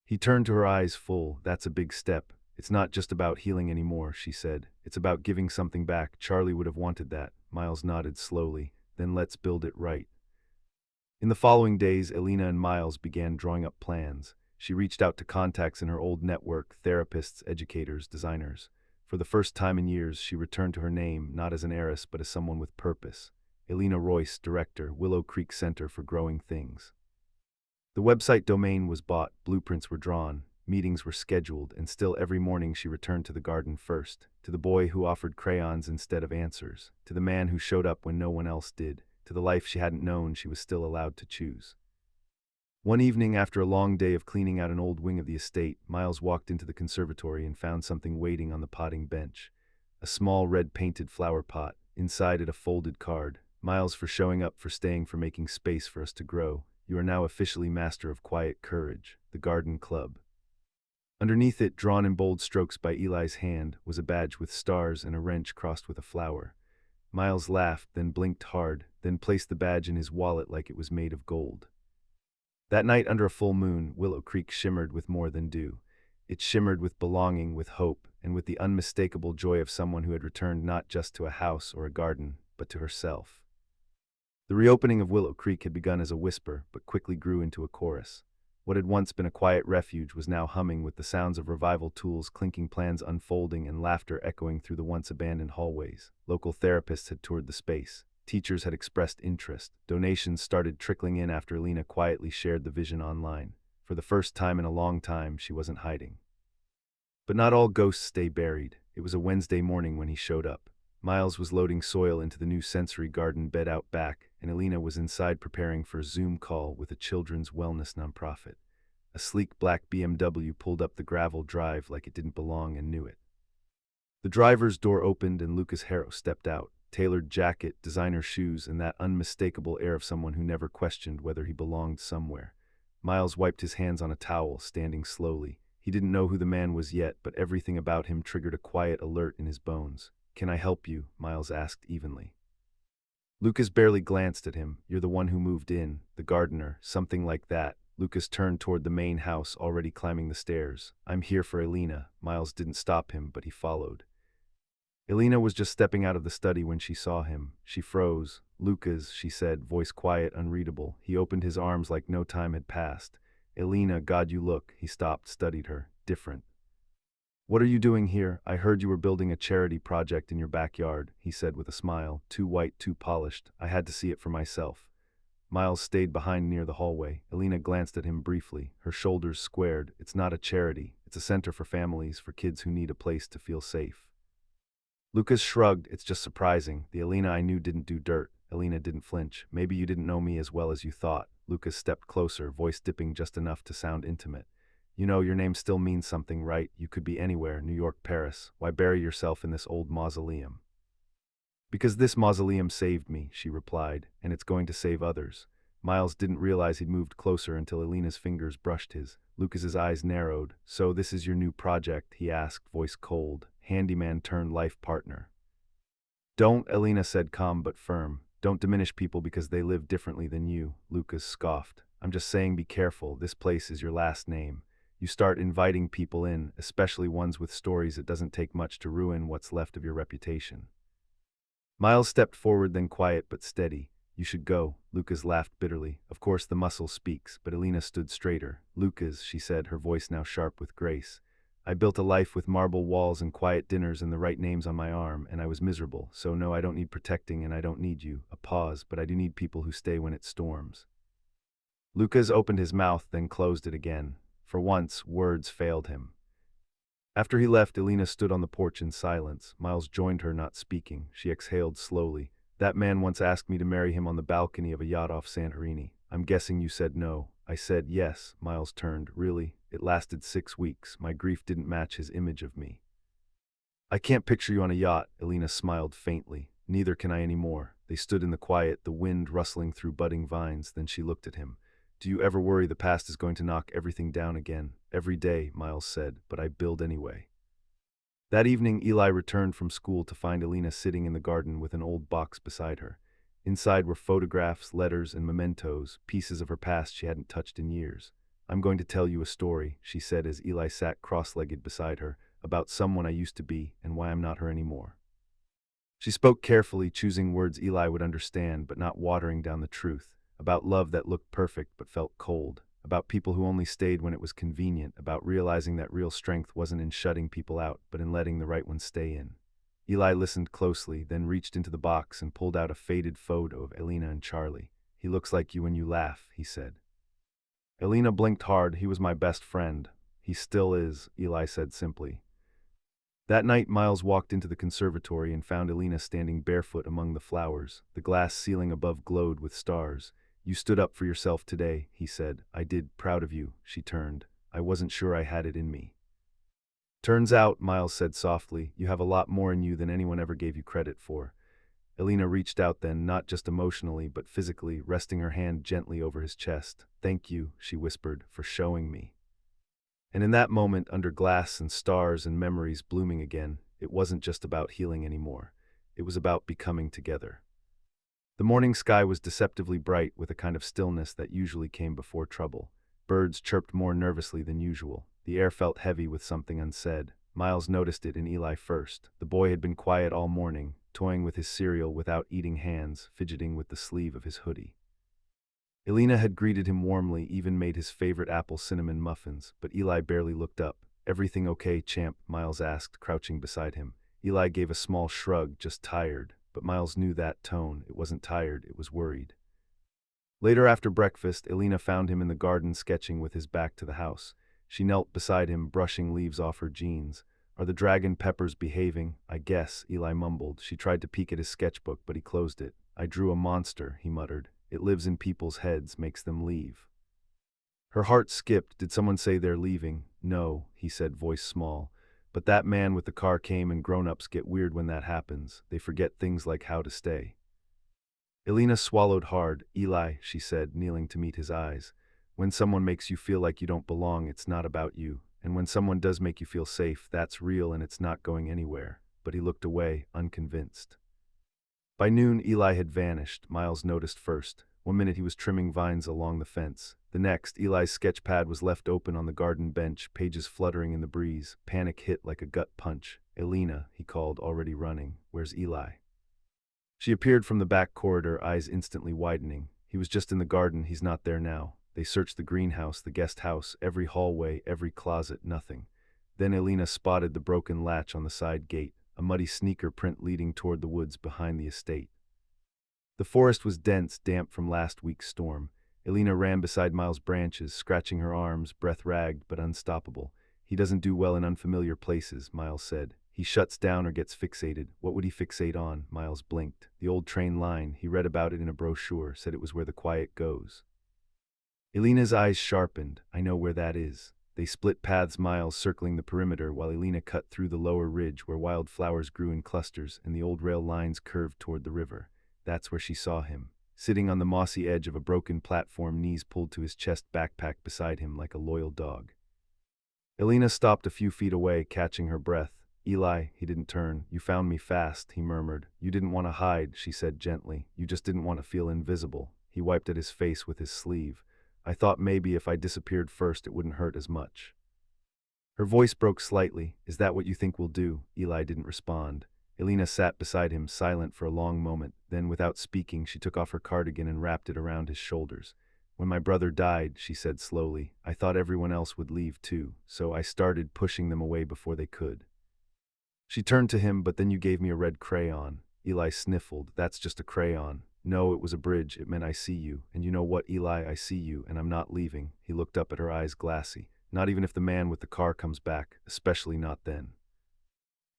He turned to her, eyes full. That's a big step. It's not just about healing anymore, she said. It's about giving something back. Charlie would have wanted that. Miles nodded slowly. Then let's build it right. In the following days, Elena and Miles began drawing up plans. She reached out to contacts in her old network, therapists, educators, designers. For the first time in years, she returned to her name, not as an heiress, but as someone with purpose. Elena Royce, Director, Willow Creek Center for Growing Things. The website domain was bought, blueprints were drawn, meetings were scheduled, and still every morning she returned to the garden first, to the boy who offered crayons instead of answers, to the man who showed up when no one else did, to the life she hadn't known she was still allowed to choose. One evening, after a long day of cleaning out an old wing of the estate, Miles walked into the conservatory and found something waiting on the potting bench. A small red-painted flower pot, inside it a folded card. Miles, for showing up, for staying, for making space for us to grow. You are now officially master of quiet courage, the Garden Club. Underneath it, drawn in bold strokes by Eli's hand, was a badge with stars and a wrench crossed with a flower. Miles laughed, then blinked hard, then placed the badge in his wallet like it was made of gold. That night, under a full moon, Willow Creek shimmered with more than dew. It shimmered with belonging, with hope, and with the unmistakable joy of someone who had returned not just to a house or a garden, but to herself. The reopening of Willow Creek had begun as a whisper, but quickly grew into a chorus. What had once been a quiet refuge was now humming with the sounds of revival tools clinking, plans unfolding, and laughter echoing through the once abandoned hallways. Local therapists had toured the space. Teachers had expressed interest. Donations started trickling in after Elena quietly shared the vision online. For the first time in a long time, she wasn't hiding. But not all ghosts stay buried. It was a Wednesday morning when he showed up. Miles was loading soil into the new sensory garden bed out back, and Elena was inside preparing for a Zoom call with a children's wellness nonprofit. A sleek black BMW pulled up the gravel drive like it didn't belong and knew it. The driver's door opened and Lucas Heiress stepped out. Tailored jacket, designer shoes, and that unmistakable air of someone who never questioned whether he belonged somewhere. Miles wiped his hands on a towel, standing slowly. He didn't know who the man was yet, but everything about him triggered a quiet alert in his bones. Can I help you? Miles asked evenly. Lucas barely glanced at him. You're the one who moved in, the gardener, something like that. Lucas turned toward the main house, already climbing the stairs. I'm here for Elena. Miles didn't stop him, but he followed. Elena was just stepping out of the study when she saw him. She froze. "Lucas," she said, voice quiet, unreadable. He opened his arms like no time had passed. "Elena, God, you look." He stopped, studied her. "Different." "What are you doing here? I heard you were building a charity project in your backyard," he said with a smile, too white, too polished. "I had to see it for myself." Miles stayed behind near the hallway. Elena glanced at him briefly, her shoulders squared. "It's not a charity. It's a center for families, for kids who need a place to feel safe." Lucas shrugged. "It's just surprising. The Elena I knew didn't do dirt." Elena didn't flinch. "Maybe you didn't know me as well as you thought." Lucas stepped closer, voice dipping just enough to sound intimate. "You know, your name still means something, right? You could be anywhere, New York, Paris. Why bury yourself in this old mausoleum?" "Because this mausoleum saved me," she replied, "and it's going to save others." Miles didn't realize he'd moved closer until Elena's fingers brushed his. Lucas's eyes narrowed. "So this is your new project?" he asked, voice cold. "Handyman turned life partner." "Don't," Elena said, calm but firm. "Don't diminish people because they live differently than you," Lucas scoffed. "I'm just saying be careful. This place is your last name. You start inviting people in, especially ones with stories, it doesn't take much to ruin what's left of your reputation." Miles stepped forward, then quiet but steady. "You should go." Lucas laughed bitterly. "Of course the muscle speaks," but Elena stood straighter. "Lucas," she said, her voice now sharp with grace. "I built a life with marble walls and quiet dinners and the right names on my arm, and I was miserable. So no, I don't need protecting and I don't need you." A pause, "But I do need people who stay when it storms." Lucas opened his mouth, then closed it again. For once, words failed him. After he left, Elena stood on the porch in silence. Miles joined her, not speaking. She exhaled slowly. "That man once asked me to marry him on the balcony of a yacht off Santorini. I'm guessing you said no." I said yes. Miles turned. "Really? It lasted 6 weeks. My grief didn't match his image of me." "I can't picture you on a yacht." Elena smiled faintly. "Neither can I anymore." They stood in the quiet, the wind rustling through budding vines. Then she looked at him. "Do you ever worry the past is going to knock everything down again?" "Every day," Miles said, "but I build anyway." That evening, Eli returned from school to find Elena sitting in the garden with an old box beside her. Inside were photographs, letters, and mementos, pieces of her past she hadn't touched in years. "I'm going to tell you a story," she said as Eli sat cross-legged beside her, "about someone I used to be and why I'm not her anymore." She spoke carefully, choosing words Eli would understand but not watering down the truth. About love that looked perfect but felt cold. About people who only stayed when it was convenient. About realizing that real strength wasn't in shutting people out, but in letting the right ones stay in. Eli listened closely, then reached into the box and pulled out a faded photo of Elena and Charlie. "He looks like you when you laugh," he said. Elena blinked hard. "He was my best friend." "He still is," Eli said simply. That night, Miles walked into the conservatory and found Elena standing barefoot among the flowers. The glass ceiling above glowed with stars. "You stood up for yourself today," he said. "I did, proud of you." She turned. "I wasn't sure I had it in me." "Turns out," Miles said softly, "you have a lot more in you than anyone ever gave you credit for." Elena reached out then, not just emotionally, but physically, resting her hand gently over his chest. "Thank you," she whispered, "for showing me." And in that moment, under glass and stars and memories blooming again, it wasn't just about healing anymore. It was about becoming together. The morning sky was deceptively bright with a kind of stillness that usually came before trouble. Birds chirped more nervously than usual. The air felt heavy with something unsaid. Miles noticed it in Eli first. The boy had been quiet all morning, toying with his cereal without eating hands, fidgeting with the sleeve of his hoodie. Elena had greeted him warmly, even made his favorite apple cinnamon muffins, but Eli barely looked up. "Everything okay, champ?" Miles asked, crouching beside him. Eli gave a small shrug, "Just tired." But Miles knew that tone. It wasn't tired, it was worried. Later after breakfast, Elena found him in the garden sketching with his back to the house. She knelt beside him, brushing leaves off her jeans. "Are the dragon peppers behaving?" "I guess," Eli mumbled. She tried to peek at his sketchbook, but he closed it. "I drew a monster," he muttered. "It lives in people's heads, makes them leave." Her heart skipped. Did someone say they're leaving? "No," he said, voice small. "But that man with the car came, and grown-ups get weird when that happens. They forget things like how to stay." Elena swallowed hard. "Eli," she said, kneeling to meet his eyes, "when someone makes you feel like you don't belong, it's not about you. And when someone does make you feel safe, that's real and it's not going anywhere." But he looked away, unconvinced. By noon, Eli had vanished. Miles noticed first. One minute he was trimming vines along the fence. The next, Eli's sketch pad was left open on the garden bench, pages fluttering in the breeze. Panic hit like a gut punch. Elena, he called, already running. Where's Eli? She appeared from the back corridor, eyes instantly widening. He was just in the garden, he's not there now. They searched the greenhouse, the guest house, every hallway, every closet, nothing. Then Elena spotted the broken latch on the side gate, a muddy sneaker print leading toward the woods behind the estate. The forest was dense, damp from last week's storm. Elena ran beside Miles' branches, scratching her arms, breath ragged but unstoppable. He doesn't do well in unfamiliar places, Miles said. He shuts down or gets fixated. What would he fixate on? Miles blinked. The old train line. He read about it in a brochure, said it was where the quiet goes. Elena's eyes sharpened. I know where that is. They split paths, Miles circling the perimeter while Elena cut through the lower ridge where wildflowers grew in clusters and the old rail lines curved toward the river. That's where she saw him, sitting on the mossy edge of a broken platform, knees pulled to his chest, backpack beside him like a loyal dog. Elena stopped a few feet away, catching her breath. Eli, he didn't turn. You found me fast, he murmured. You didn't want to hide, she said gently. You just didn't want to feel invisible. He wiped at his face with his sleeve. I thought maybe if I disappeared first it wouldn't hurt as much. Her voice broke slightly. Is that what you think we'll do? Eli didn't respond. Elena sat beside him, silent for a long moment. Then, without speaking, she took off her cardigan and wrapped it around his shoulders. When my brother died, she said slowly, I thought everyone else would leave too, so I started pushing them away before they could. She turned to him, but then you gave me a red crayon. Eli sniffled. That's just a crayon. No, it was a bridge. It meant I see you. And you know what, Eli, I see you, and I'm not leaving. He looked up at her, eyes glassy. Not even if the man with the car comes back, especially not then.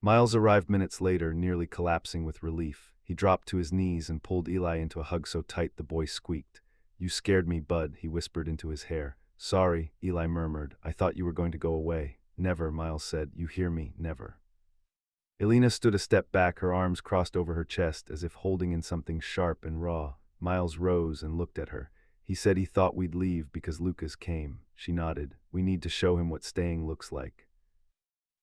Miles arrived minutes later, nearly collapsing with relief. He dropped to his knees and pulled Eli into a hug so tight the boy squeaked. You scared me, bud, he whispered into his hair. Sorry, Eli murmured. I thought you were going to go away. Never, Miles said. You hear me? Never. Elena stood a step back, her arms crossed over her chest as if holding in something sharp and raw. Miles rose and looked at her. He said he thought we'd leave because Lucas came. She nodded. We need to show him what staying looks like.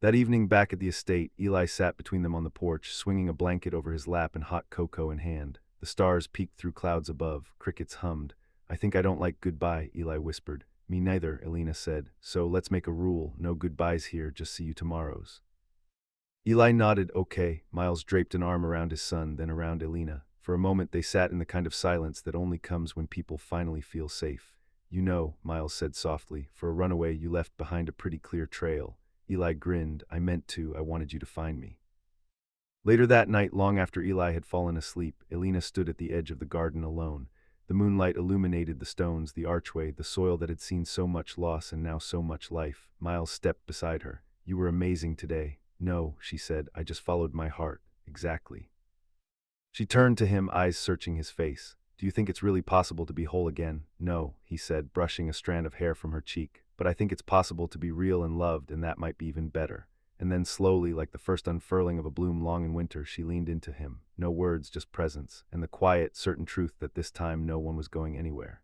That evening back at the estate, Eli sat between them on the porch, swinging a blanket over his lap and hot cocoa in hand. The stars peeked through clouds above. Crickets hummed. I think I don't like goodbye, Eli whispered. Me neither, Elena said. So let's make a rule. No goodbyes here, just see you tomorrows. Eli nodded. Okay. Miles draped an arm around his son, then around Elena. For a moment they sat in the kind of silence that only comes when people finally feel safe. You know, Miles said softly, for a runaway you left behind a pretty clear trail. Eli grinned. I meant to. I wanted you to find me. Later that night, long after Eli had fallen asleep, Elena stood at the edge of the garden alone. The moonlight illuminated the stones, the archway, the soil that had seen so much loss and now so much life. Miles stepped beside her. You were amazing today. No, she said, I just followed my heart. Exactly. She turned to him, eyes searching his face. Do you think it's really possible to be whole again? No, he said, brushing a strand of hair from her cheek. But I think it's possible to be real and loved, and that might be even better. And then slowly, like the first unfurling of a bloom long in winter, she leaned into him. No words, just presence, and the quiet, certain truth that this time no one was going anywhere.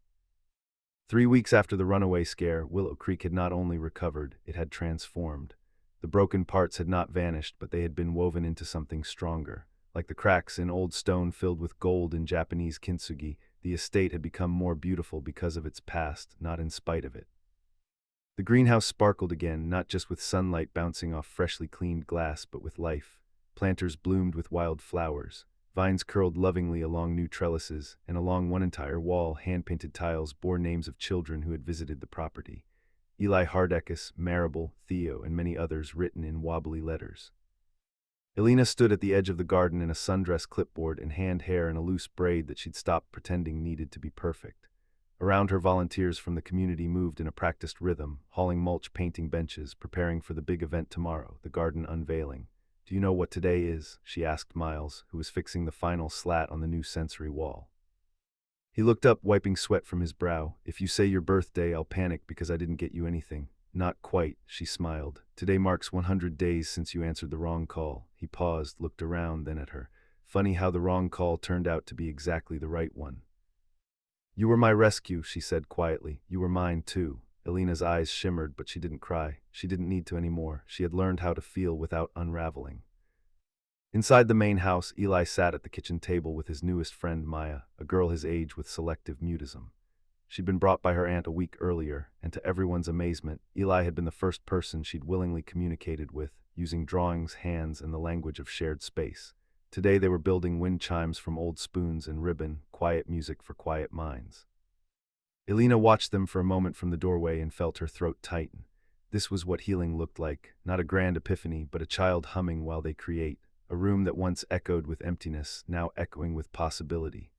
3 weeks after the runaway scare, Willow Creek had not only recovered, it had transformed. The broken parts had not vanished, but they had been woven into something stronger. Like the cracks in old stone filled with gold in Japanese kintsugi, the estate had become more beautiful because of its past, not in spite of it. The greenhouse sparkled again, not just with sunlight bouncing off freshly cleaned glass, but with life. Planters bloomed with wild flowers. Vines curled lovingly along new trellises, and along one entire wall, hand-painted tiles bore names of children who had visited the property. Eli Hardekis, Marable, Theo, and many others written in wobbly letters. Elena stood at the edge of the garden in a sundress, clipboard, and hand hair in a loose braid that she'd stopped pretending needed to be perfect. Around her, volunteers from the community moved in a practiced rhythm, hauling mulch, painting benches, preparing for the big event tomorrow, the garden unveiling. Do you know what today is? She asked Miles, who was fixing the final slat on the new sensory wall. He looked up, wiping sweat from his brow. If you say your birthday, I'll panic because I didn't get you anything. Not quite, she smiled. Today marks 100 days since you answered the wrong call. He paused, looked around, then at her. Funny how the wrong call turned out to be exactly the right one. You were my rescue, she said quietly. You were mine, too. Elena's eyes shimmered, but she didn't cry. She didn't need to anymore. She had learned how to feel without unraveling. Inside the main house, Eli sat at the kitchen table with his newest friend, Maya, a girl his age with selective mutism. She'd been brought by her aunt a week earlier, and to everyone's amazement, Eli had been the first person she'd willingly communicated with, using drawings, hands, and the language of shared space. Today they were building wind chimes from old spoons and ribbon, quiet music for quiet minds. Elena watched them for a moment from the doorway and felt her throat tighten. This was what healing looked like, not a grand epiphany, but a child humming while they create, a room that once echoed with emptiness, now echoing with possibility.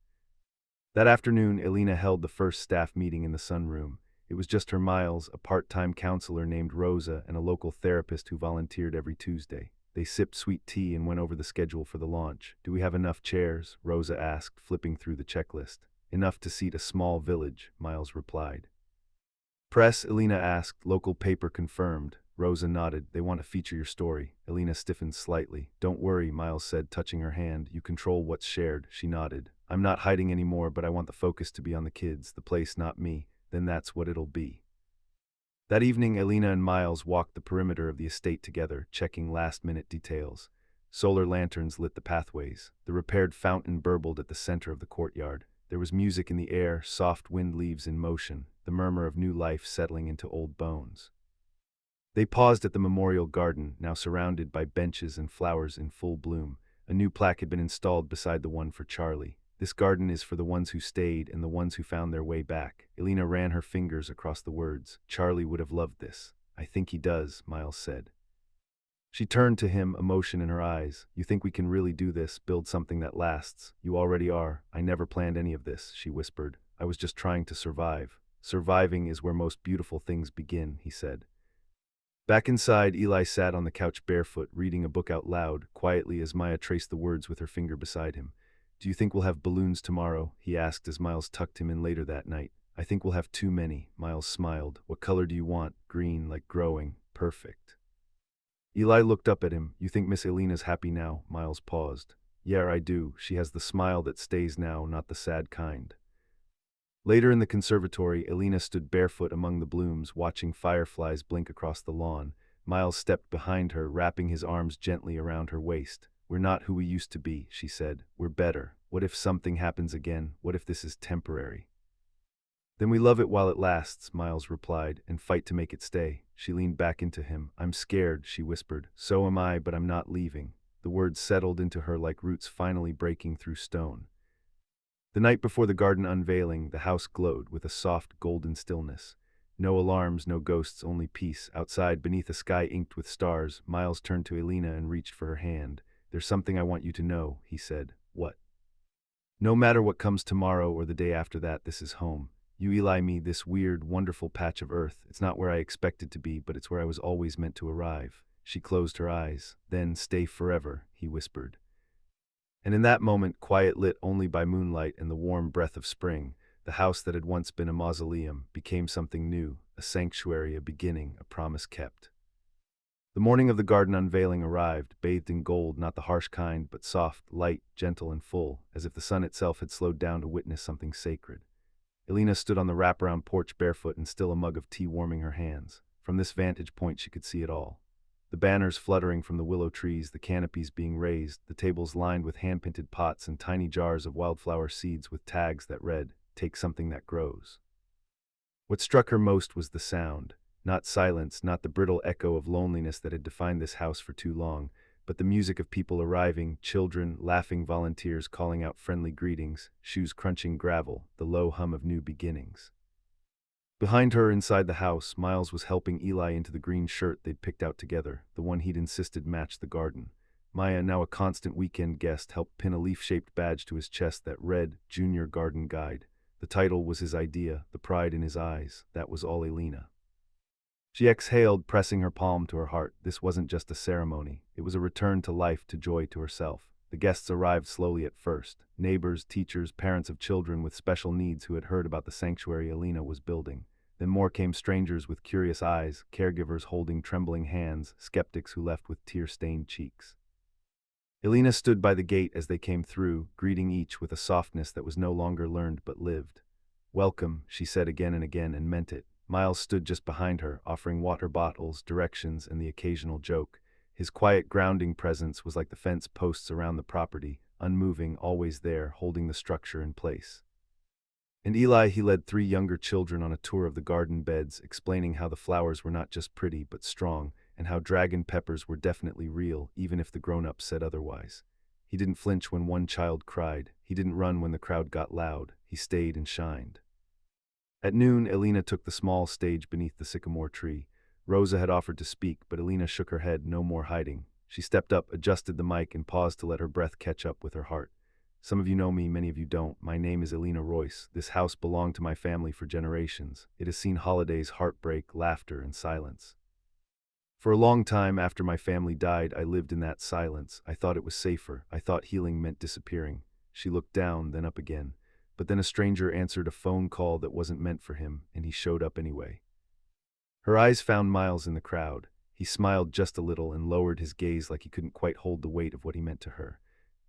That afternoon, Elena held the first staff meeting in the sunroom. It was just her Miles, a part-time counselor named Rosa, and a local therapist who volunteered every Tuesday. They sipped sweet tea and went over the schedule for the launch. "Do we have enough chairs?" Rosa asked, flipping through the checklist. "Enough to seat a small village," Miles replied. "Press?" Elena asked. "Local paper confirmed." Rosa nodded. "They want to feature your story." Elena stiffened slightly. "Don't worry," Miles said, touching her hand. "You control what's shared." She nodded. "I'm not hiding anymore, but I want the focus to be on the kids, the place, not me. Then that's what it'll be." That evening, Elena and Miles walked the perimeter of the estate together, checking last-minute details. Solar lanterns lit the pathways. The repaired fountain burbled at the center of the courtyard. There was music in the air, soft wind leaves in motion, the murmur of new life settling into old bones. They paused at the memorial garden, now surrounded by benches and flowers in full bloom. A new plaque had been installed beside the one for Charlie. "This garden is for the ones who stayed and the ones who found their way back." Elena ran her fingers across the words. "Charlie would have loved this." "I think he does," Miles said. She turned to him, emotion in her eyes. "You think we can really do this, build something that lasts?" "You already are." "I never planned any of this," she whispered. "I was just trying to survive." "Surviving is where most beautiful things begin," he said. Back inside, Eli sat on the couch barefoot, reading a book out loud, quietly as Maya traced the words with her finger beside him. "Do you think we'll have balloons tomorrow?" he asked as Miles tucked him in later that night. "I think we'll have too many." Miles smiled. "What color do you want?" "Green, like growing." "Perfect." Eli looked up at him. "You think Miss Elena's happy now?" Miles paused. "Yeah, I do. She has the smile that stays now, not the sad kind." Later in the conservatory, Elena stood barefoot among the blooms, watching fireflies blink across the lawn. Miles stepped behind her, wrapping his arms gently around her waist. "We're not who we used to be," she said. "We're better. What if something happens again? What if this is temporary?" "Then we love it while it lasts," Miles replied, "and fight to make it stay." She leaned back into him. "I'm scared," she whispered. "So am I, but I'm not leaving." The words settled into her like roots finally breaking through stone. The night before the garden unveiling, the house glowed with a soft, golden stillness. No alarms, no ghosts, only peace. Outside, beneath a sky inked with stars, Miles turned to Elena and reached for her hand. "There's something I want you to know," he said. "What?" "No matter what comes tomorrow or the day after that, this is home. You Eli me, this weird, wonderful patch of earth. It's not where I expected to be, but it's where I was always meant to arrive." She closed her eyes. "Then stay forever," he whispered. And in that moment, quiet, lit only by moonlight and the warm breath of spring, the house that had once been a mausoleum became something new, a sanctuary, a beginning, a promise kept. The morning of the garden unveiling arrived, bathed in gold, not the harsh kind, but soft, light, gentle, and full, as if the sun itself had slowed down to witness something sacred. Elena stood on the wraparound porch barefoot and still a mug of tea warming her hands. From this vantage point she could see it all. The banners fluttering from the willow trees, the canopies being raised, the tables lined with hand-painted pots and tiny jars of wildflower seeds with tags that read, "Take something that grows." What struck her most was the sound. Not silence, not the brittle echo of loneliness that had defined this house for too long, but the music of people arriving, children, laughing volunteers calling out friendly greetings, shoes crunching gravel, the low hum of new beginnings. Behind her, inside the house, Miles was helping Eli into the green shirt they'd picked out together, the one he'd insisted matched the garden. Maya, now a constant weekend guest, helped pin a leaf-shaped badge to his chest that read, "Junior Garden Guide." The title was his idea, the pride in his eyes. That was all Elena. She exhaled, pressing her palm to her heart. This wasn't just a ceremony. It was a return to life, to joy, to herself. The guests arrived slowly at first. Neighbors, teachers, parents of children with special needs who had heard about the sanctuary Elena was building. Then more came strangers with curious eyes, caregivers holding trembling hands, skeptics who left with tear-stained cheeks. Elena stood by the gate as they came through, greeting each with a softness that was no longer learned but lived. "Welcome," she said again and again, and meant it. Miles stood just behind her, offering water bottles, directions, and the occasional joke. His quiet, grounding presence was like the fence posts around the property, unmoving, always there, holding the structure in place. And Eli, he led 3 younger children on a tour of the garden beds, explaining how the flowers were not just pretty but strong, and how dragon peppers were definitely real, even if the grown-ups said otherwise. He didn't flinch when one child cried. He didn't run when the crowd got loud. He stayed and shined. At noon, Elena took the small stage beneath the sycamore tree. Rosa had offered to speak, but Elena shook her head, no more hiding. She stepped up, adjusted the mic, and paused to let her breath catch up with her heart. Some of you know me, many of you don't. My name is Elena Royce. This house belonged to my family for generations. It has seen holidays, heartbreak, laughter, and silence. For a long time after my family died, I lived in that silence. I thought it was safer. I thought healing meant disappearing. She looked down, then up again. But then a stranger answered a phone call that wasn't meant for him, and he showed up anyway. Her eyes found Miles in the crowd. He smiled just a little and lowered his gaze like he couldn't quite hold the weight of what he meant to her.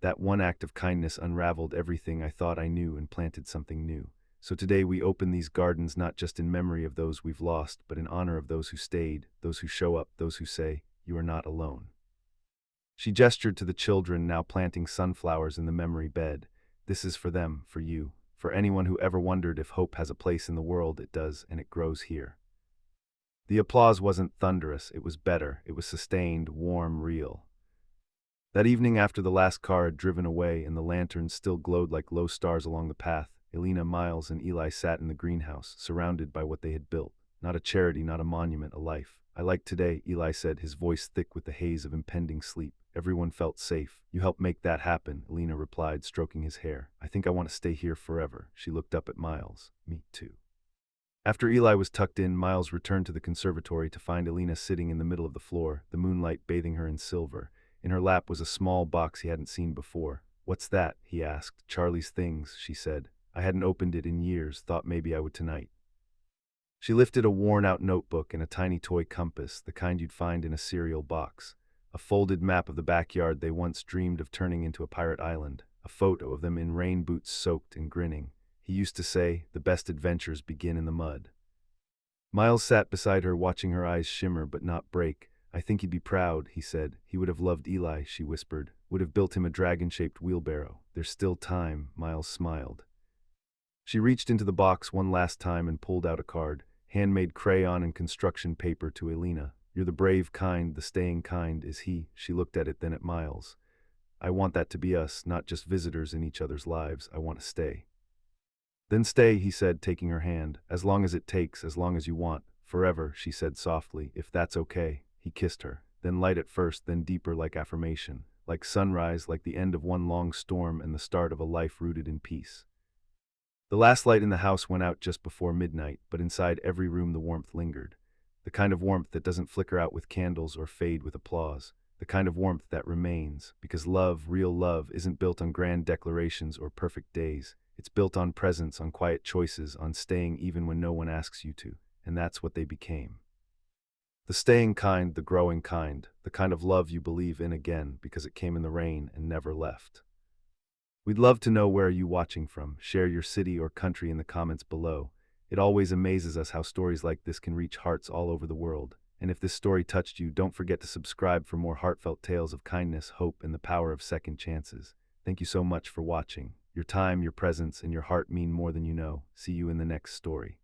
That one act of kindness unraveled everything I thought I knew and planted something new. So today we open these gardens not just in memory of those we've lost, but in honor of those who stayed, those who show up, those who say, "You are not alone." She gestured to the children now planting sunflowers in the memory bed. This is for them, for you, for anyone who ever wondered if hope has a place in the world. It does, and it grows here. The applause wasn't thunderous, it was better, it was sustained, warm, real. That evening after the last car had driven away and the lanterns still glowed like low stars along the path, Elena, Miles, and Eli sat in the greenhouse, surrounded by what they had built. Not a charity, not a monument, a life. "I like today," Eli said, his voice thick with the haze of impending sleep. Everyone felt safe. "You helped make that happen," Elena replied, stroking his hair. "I think I want to stay here forever." She looked up at Miles. "Me too." After Eli was tucked in, Miles returned to the conservatory to find Elena sitting in the middle of the floor, the moonlight bathing her in silver. In her lap was a small box he hadn't seen before. "What's that?" he asked. "Charlie's things," she said. "I hadn't opened it in years, thought maybe I would tonight." She lifted a worn-out notebook and a tiny toy compass, the kind you'd find in a cereal box. A folded map of the backyard they once dreamed of turning into a pirate island. A photo of them in rain boots soaked and grinning. He used to say, "The best adventures begin in the mud." Miles sat beside her, watching her eyes shimmer but not break. "I think he'd be proud," he said. "He would have loved Eli," she whispered. "Would have built him a dragon-shaped wheelbarrow." "There's still time," Miles smiled. She reached into the box one last time and pulled out a card. Handmade crayon and construction paper to Elena. "You're the brave kind, the staying kind," is he. She looked at it, then at Miles. "I want that to be us, not just visitors in each other's lives. I want to stay." "Then stay," he said, taking her hand. "As long as it takes, as long as you want. Forever," she said softly, "if that's okay." He kissed her, then light at first, then deeper, like affirmation, like sunrise, like the end of one long storm and the start of a life rooted in peace. The last light in the house went out just before midnight, but inside every room the warmth lingered. The kind of warmth that doesn't flicker out with candles or fade with applause. The kind of warmth that remains, because love, real love, isn't built on grand declarations or perfect days. It's built on presence, on quiet choices, on staying even when no one asks you to, and that's what they became. The staying kind, the growing kind, the kind of love you believe in again because it came in the rain and never left. We'd love to know where you watching from. Share your city or country in the comments below. It always amazes us how stories like this can reach hearts all over the world. And if this story touched you, don't forget to subscribe for more heartfelt tales of kindness, hope, and the power of second chances. Thank you so much for watching. Your time, your presence, and your heart mean more than you know. See you in the next story.